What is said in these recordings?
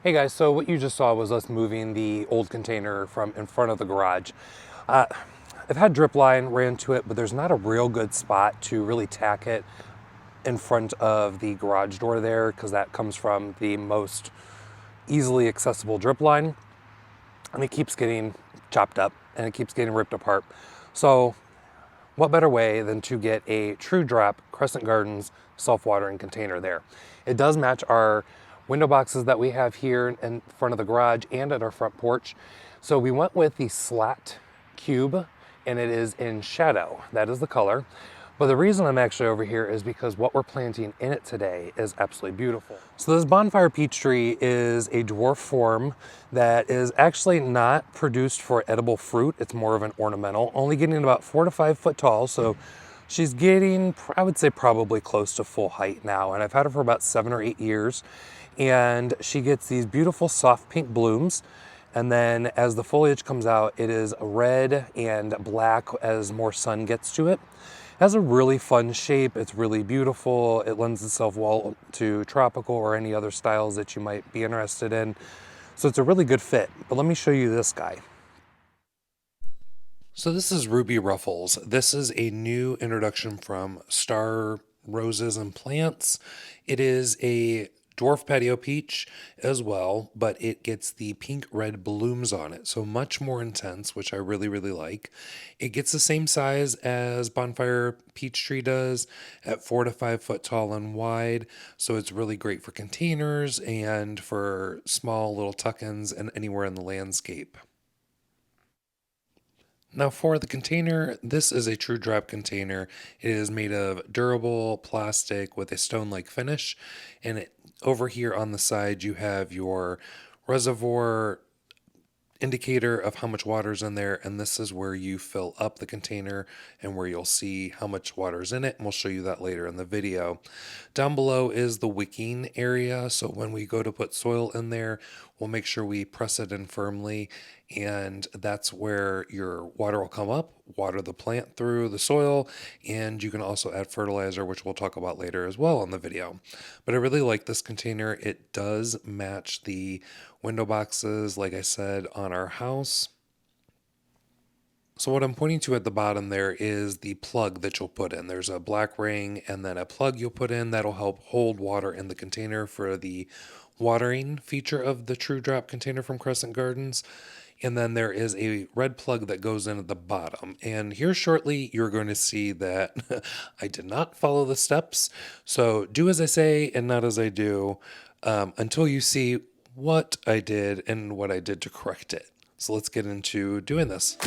Hey guys, so what you just saw was us moving the old container from in front of the garage. Uh, I've had drip line ran to it, but there's not a real good spot to really tack it in front of the garage door there because that comes from the most easily accessible drip line, and it keeps getting chopped up and it keeps getting ripped apart. So what better way than to get a true drop Crescent Gardens self-watering container there. It does match our window boxes that we have here in front of the garage and at our front porch. So we went with the slat cube, and it is in shadow. That is the color. But the reason I'm actually over here is because what we're planting in it today is absolutely beautiful. So this bonfire peach tree is a dwarf form that is actually not produced for edible fruit. It's more of an ornamental, only getting about 4 to 5 foot tall. So she's getting, I would say, probably close to full height now. And I've had her for about 7 or 8 years. And she gets these beautiful soft pink blooms. And then as the foliage comes out, it is red and black as more sun gets to it. It has a really fun shape. It's really beautiful. It lends itself well to tropical or any other styles that you might be interested in. So it's a really good fit. But let me show you this guy. So this is Ruby Ruffles. This is a new introduction from Star Roses and Plants. It is a dwarf patio peach as well, but it gets the pink red blooms on it, so much more intense, which I really like. It gets the same size as bonfire peach tree does, at 4 to 5 foot tall and wide, so it's really great for containers and for small little tuck-ins and anywhere in the landscape. Now for the container, this is a true drop container. It is made of durable plastic with a stone-like finish, and over here on the side you have your reservoir indicator of how much water's in there, and this is where you fill up the container and where you'll see how much water's in it, and we'll show you that later in the video. Down below is the wicking area, so when we go to put soil in there, we'll make sure we press it in firmly, and that's where your water will come up, water the plant through the soil, and you can also add fertilizer, which we'll talk about later as well in the video. But I really like this container. It does match the window boxes, like I said, on our house. So what I'm pointing to at the bottom there is the plug that you'll put in. There's a black ring and then a plug you'll put in that'll help hold water in the container for the watering feature of the True Drop container from Crescent Gardens. And then there is a red plug that goes in at the bottom. And here shortly, you're going to see that I did not follow the steps. So do as I say and not as I do, until you see what I did and what I did to correct it. So let's get into doing this.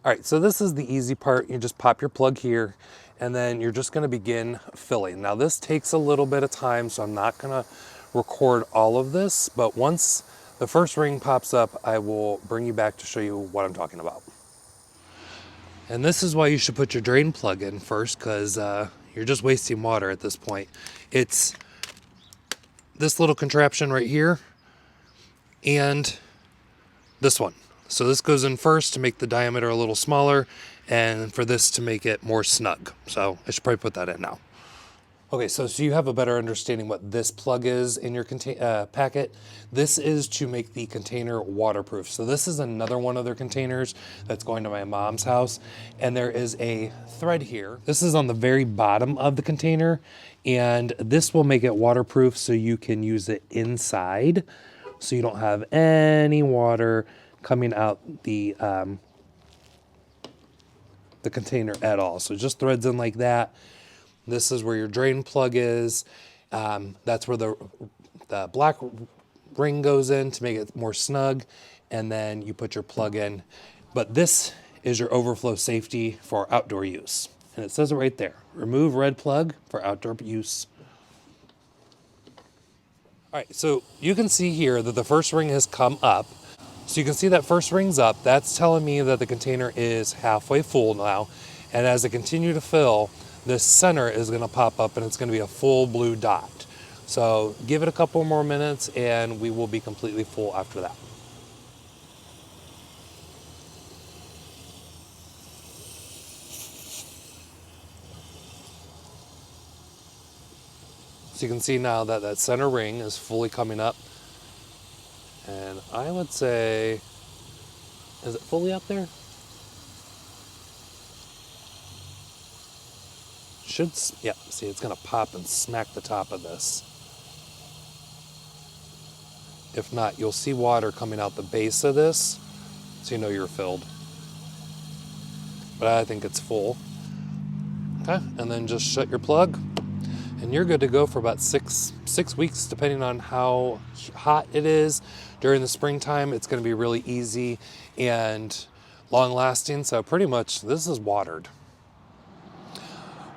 All right, so this is the easy part. You just pop your plug here, and then you're just gonna begin filling. Now this takes a little bit of time, so I'm not gonna record all of this, but once the first ring pops up, I will bring you back to show you what I'm talking about. And this is why you should put your drain plug in first, because you're just wasting water at this point. It's this little contraption right here and this one. So this goes in first to make the diameter a little smaller and for this to make it more snug. So I should probably put that in now. Okay, so you have a better understanding what this plug is in your packet. This is to make the container waterproof. So this is another one of their containers that's going to my mom's house. And there is a thread here. This is on the very bottom of the container. And this will make it waterproof so you can use it inside. So you don't have any water coming out the container at all. So it just threads in like that. This is where your drain plug is. That's where the black ring goes in to make it more snug. And then you put your plug in. But this is your overflow safety for outdoor use. And it says it right there. Remove red plug for outdoor use. All right, so you can see here that the first ring has come up. So you can see that first ring's up. That's telling me that the container is halfway full now. And as it continues to fill, this center is gonna pop up and it's gonna be a full blue dot. So give it a couple more minutes and we will be completely full after that. So you can see now that that center ring is fully coming up. And I would say, is it fully up there? Should, yeah, see it's gonna pop and smack the top of this. If not, you'll see water coming out the base of this, so you know you're filled. But I think it's full. Okay, and then just shut your plug, and you're good to go for about six weeks, depending on how hot it is. During the springtime, it's gonna be really easy and long lasting, so pretty much this is watered.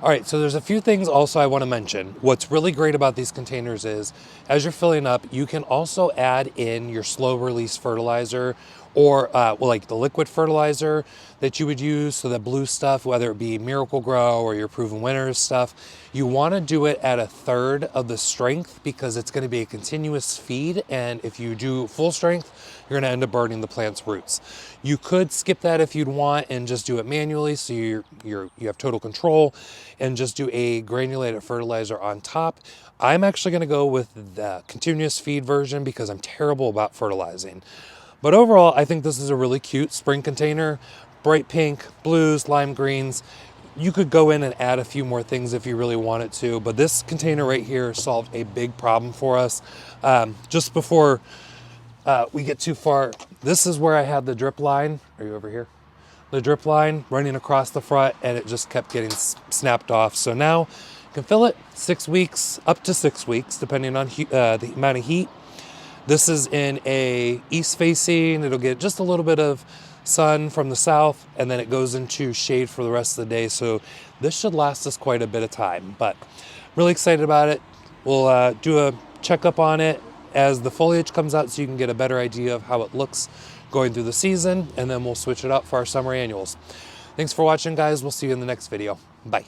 All right, so there's a few things also I want to mention. What's really great about these containers is, as you're filling up, you can also add in your slow release fertilizer or like the liquid fertilizer that you would use. So the blue stuff, whether it be Miracle Grow or your Proven Winners stuff, you want to do it at 1/3 of the strength because it's going to be a continuous feed. And if you do full strength, you're going to end up burning the plant's roots. You could skip that if you'd want and just do it manually, so you have total control, and just do a granulated fertilizer on top. I'm actually going to go with the continuous feed version because I'm terrible about fertilizing. But overall, I think this is a really cute spring container. Bright pink, blues, lime greens. You could go in and add a few more things if you really wanted to, but this container right here solved a big problem for us. Just before we get too far, this is where I had the drip line. Are you over here? The drip line running across the front, and it just kept getting snapped off. So now you can fill it 6 weeks, up to 6 weeks, depending on the amount of heat. This is in a east facing. It'll get just a little bit of sun from the south, and then it goes into shade for the rest of the day. So this should last us quite a bit of time, but really excited about it. We'll do a checkup on it as the foliage comes out so you can get a better idea of how it looks going through the season, and then we'll switch it up for our summer annuals. Thanks for watching, guys. We'll see you in the next video. Bye.